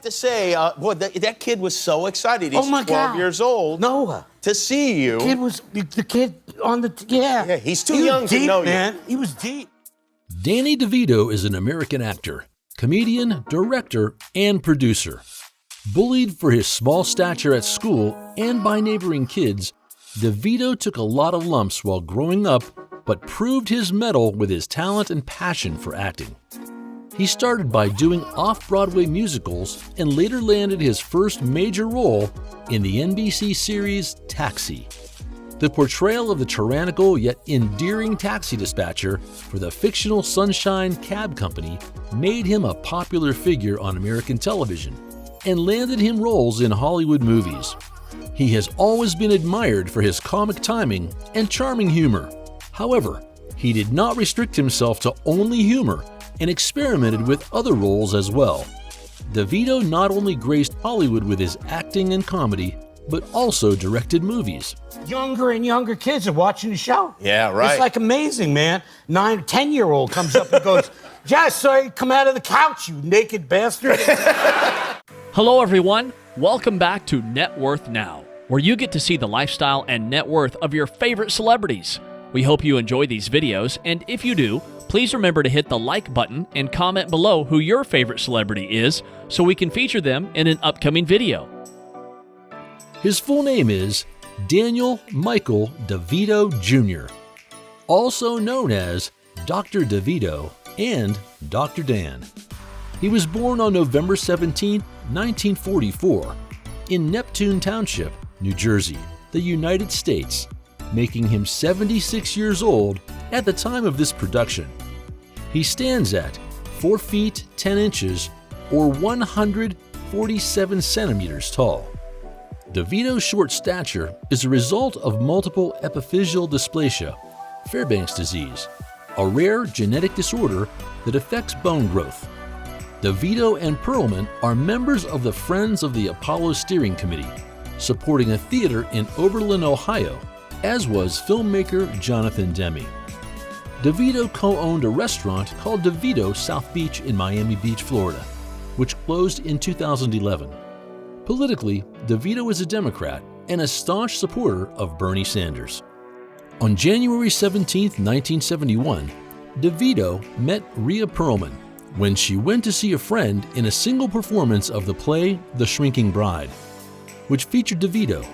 to say, boy, that kid was so excited. He's Oh my 12 God. years old. Noah. To see you. The kid on the, yeah. Yeah, he's too young to know you. Man. He was deep. Danny Devito is an American actor, comedian, director, and producer. Bullied for his small stature at school and by neighboring kids, Devito took a lot of lumps while growing up, but proved his mettle with his talent and passion for acting. He started by doing off-Broadway musicals and later landed his first major role in the NBC series Taxi. The portrayal of the tyrannical yet endearing taxi dispatcher for the fictional Sunshine Cab Company made him a popular figure on American television and landed him roles in Hollywood movies. He has always been admired for his comic timing and charming humor. However, he did not restrict himself to only humor and experimented with other roles as well. Devito not only graced Hollywood with his acting and comedy, but also directed movies. Younger and younger kids are watching the show. Yeah, right. It's like amazing, man. 9 or 10-year-old comes up and goes, Jess, sorry, come out of the couch, you naked bastard. Hello, everyone. Welcome back to Net Worth Now, where you get to see the lifestyle and net worth of your favorite celebrities. We hope you enjoy these videos, and if you do, please remember to hit the like button and comment below who your favorite celebrity is so we can feature them in an upcoming video. His full name is Daniel Michael Devito Jr., also known as Dr. Devito and Dr. Dan. He was born on November 17, 1944, in Neptune Township, New Jersey, the United States, making him 76 years old at the time of this production. He stands at 4 feet 10 inches or 147 centimeters tall. Devito's short stature is a result of multiple epiphyseal dysplasia, Fairbanks disease, a rare genetic disorder that affects bone growth. Devito and Perlman are members of the Friends of the Apollo Steering Committee, supporting a theater in Oberlin, Ohio, as was filmmaker Jonathan Demme. Devito co-owned a restaurant called Devito South Beach in Miami Beach, Florida, which closed in 2011. Politically, Devito is a Democrat and a staunch supporter of Bernie Sanders. On January 17, 1971, Devito met Rhea Perlman when she went to see a friend in a single performance of the play The Shrinking Bride, which featured Devito.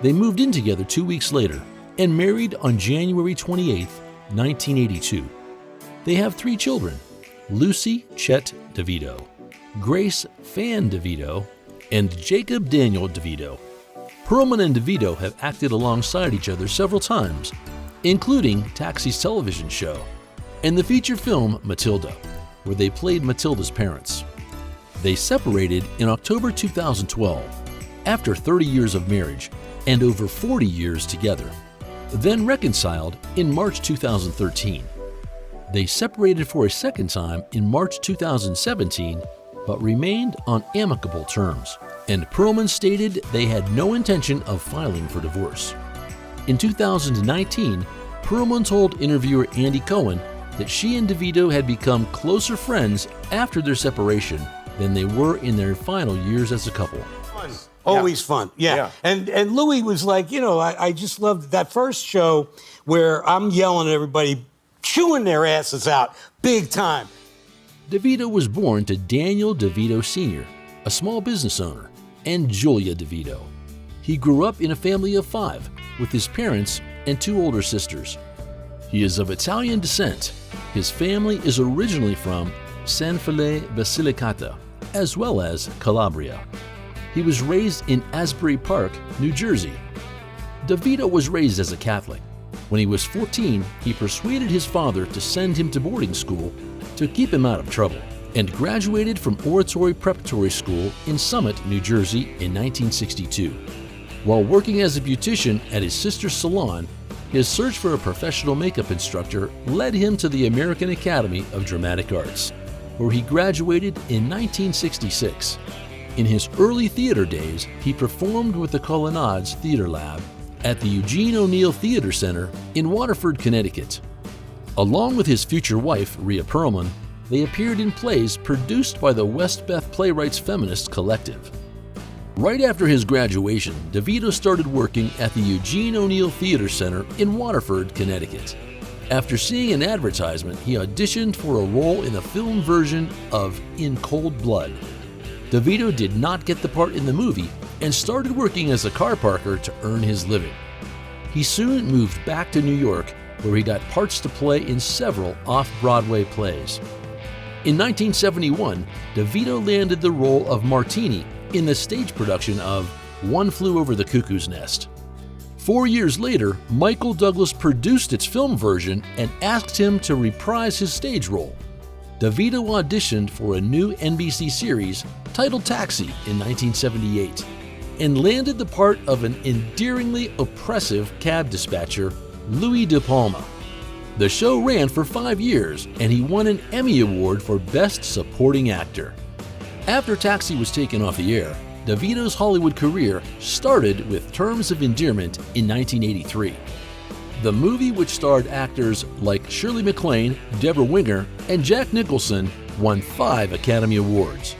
They moved in together 2 weeks later and married on January 28, 1982. They have 3 children, Lucy Chet Devito, Grace Fan Devito, and Jacob Daniel Devito. Perlman and Devito have acted alongside each other several times, including Taxi's television show and the feature film Matilda, where they played Matilda's parents. They separated in October 2012 after 30 years of marriage and over 40 years together, then reconciled in March 2013. They separated for a second time in March 2017, but remained on amicable terms, and Perlman stated they had no intention of filing for divorce. In 2019, Perlman told interviewer Andy Cohen that she and Devito had become closer friends after their separation than they were in their final years as a couple. Fun. Always fun, yeah. And Louis was like, you know, I just loved that first show where I'm yelling at everybody, chewing their asses out, big time. Devito was born to Daniel Devito Sr., a small business owner, and Julia Devito. He grew up in a family of 5 with his parents and 2 older sisters. He is of Italian descent. His family is originally from San Felice Basilicata, as well as Calabria. He was raised in Asbury Park, New Jersey. Devito was raised as a Catholic. When he was 14, he persuaded his father to send him to boarding school to keep him out of trouble, and graduated from Oratory Preparatory School in Summit, New Jersey in 1962. While working as a beautician at his sister's salon, his search for a professional makeup instructor led him to the American Academy of Dramatic Arts, where he graduated in 1966. In his early theater days, he performed with the Colonnades Theater Lab at the Eugene O'Neill Theater Center in Waterford, Connecticut. Along with his future wife, Rhea Perlman, they appeared in plays produced by the Westbeth Playwrights Feminist Collective. Right after his graduation, Devito started working at the Eugene O'Neill Theater Center in Waterford, Connecticut. After seeing an advertisement, he auditioned for a role in a film version of In Cold Blood. Devito did not get the part in the movie and started working as a car parker to earn his living. He soon moved back to New York, where he got parts to play in several off-Broadway plays. In 1971, Devito landed the role of Martini in the stage production of One Flew Over the Cuckoo's Nest. 4 years later, Michael Douglas produced its film version and asked him to reprise his stage role. Devito auditioned for a new NBC series titled Taxi in 1978 and landed the part of an endearingly oppressive cab dispatcher, Louis De Palma. The show ran for 5 years and he won an Emmy Award for Best Supporting Actor. After Taxi was taken off the air, Devito's Hollywood career started with Terms of Endearment in 1983. The movie, which starred actors like Shirley MacLaine, Deborah Winger, and Jack Nicholson, won 5 Academy Awards.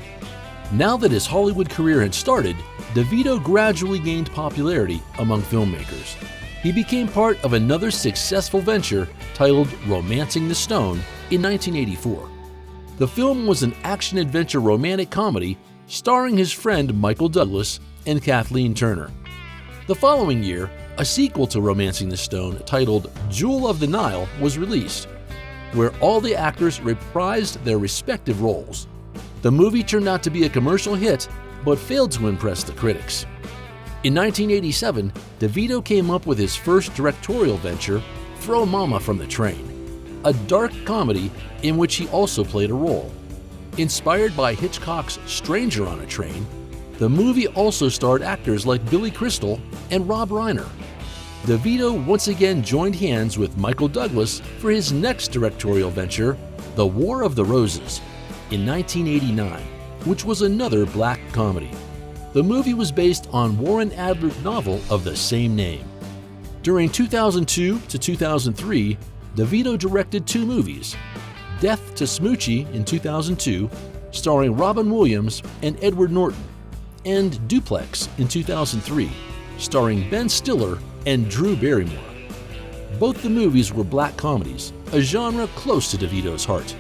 Now that his Hollywood career had started, Devito gradually gained popularity among filmmakers. He became part of another successful venture titled Romancing the Stone in 1984. The film was an action-adventure romantic comedy starring his friend Michael Douglas and Kathleen Turner. The following year, a sequel to Romancing the Stone titled Jewel of the Nile was released, where all the actors reprised their respective roles. The movie turned out to be a commercial hit, but failed to impress the critics. In 1987, Devito came up with his first directorial venture, Throw Mama from the Train, a dark comedy in which he also played a role. Inspired by Hitchcock's Stranger on a Train, the movie also starred actors like Billy Crystal and Rob Reiner. Devito once again joined hands with Michael Douglas for his next directorial venture, The War of the Roses, in 1989, which was another black comedy. The movie was based on Warren Adler's novel of the same name. During 2002 to 2003, Devito directed 2 movies, Death to Smoochie in 2002, starring Robin Williams and Edward Norton, and Duplex in 2003, starring Ben Stiller and Drew Barrymore. Both the movies were black comedies, a genre close to Devito's heart.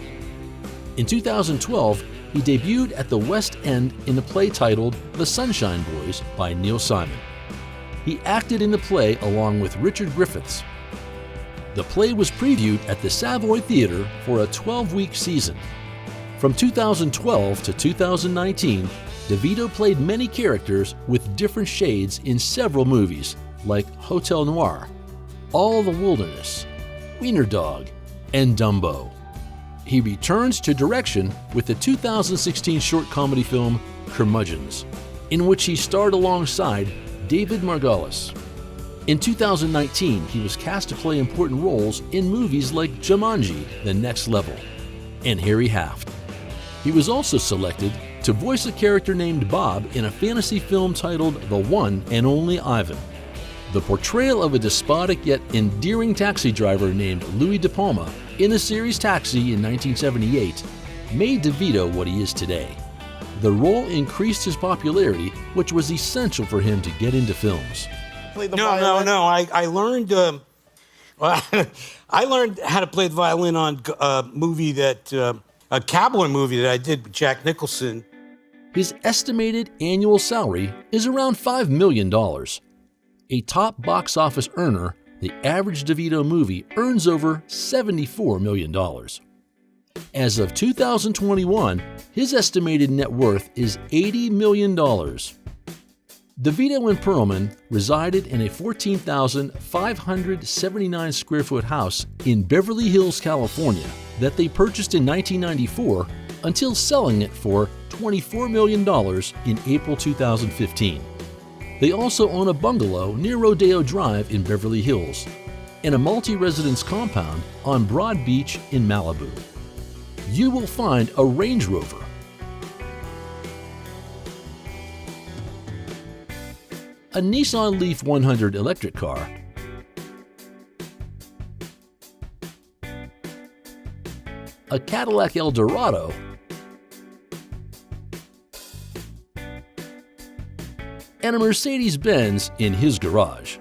In 2012, he debuted at the West End in a play titled The Sunshine Boys by Neil Simon. He acted in the play along with Richard Griffiths. The play was previewed at the Savoy Theatre for a 12-week season. From 2012 to 2019, Devito played many characters with different shades in several movies, like Hotel Noir, All the Wilderness, Wiener Dog, and Dumbo. He returns to direction with the 2016 short comedy film Curmudgeons, in which he starred alongside David Margolis. In 2019, he was cast to play important roles in movies like Jumanji: The Next Level and Harry Haft. He was also selected to voice a character named Bob in a fantasy film titled The One and Only Ivan. The portrayal of a despotic yet endearing taxi driver named Louis De Palma in the series Taxi in 1978 made Devito what he is today. The role increased his popularity, which was essential for him to get into films. No. I learned. I learned how to play the violin on a cowboy movie that I did with Jack Nicholson. His estimated annual salary is around $5 million. A top box office earner, the average Devito movie earns over $74 million. As of 2021, his estimated net worth is $80 million. Devito and Perlman resided in a 14,579 square foot house in Beverly Hills, California that they purchased in 1994 until selling it for $24 million in April 2015. They also own a bungalow near Rodeo Drive in Beverly Hills and a multi-residence compound on Broad Beach in Malibu. You will find a Range Rover, a Nissan Leaf 100 electric car, a a Cadillac Eldorado, and a Mercedes-Benz in his garage.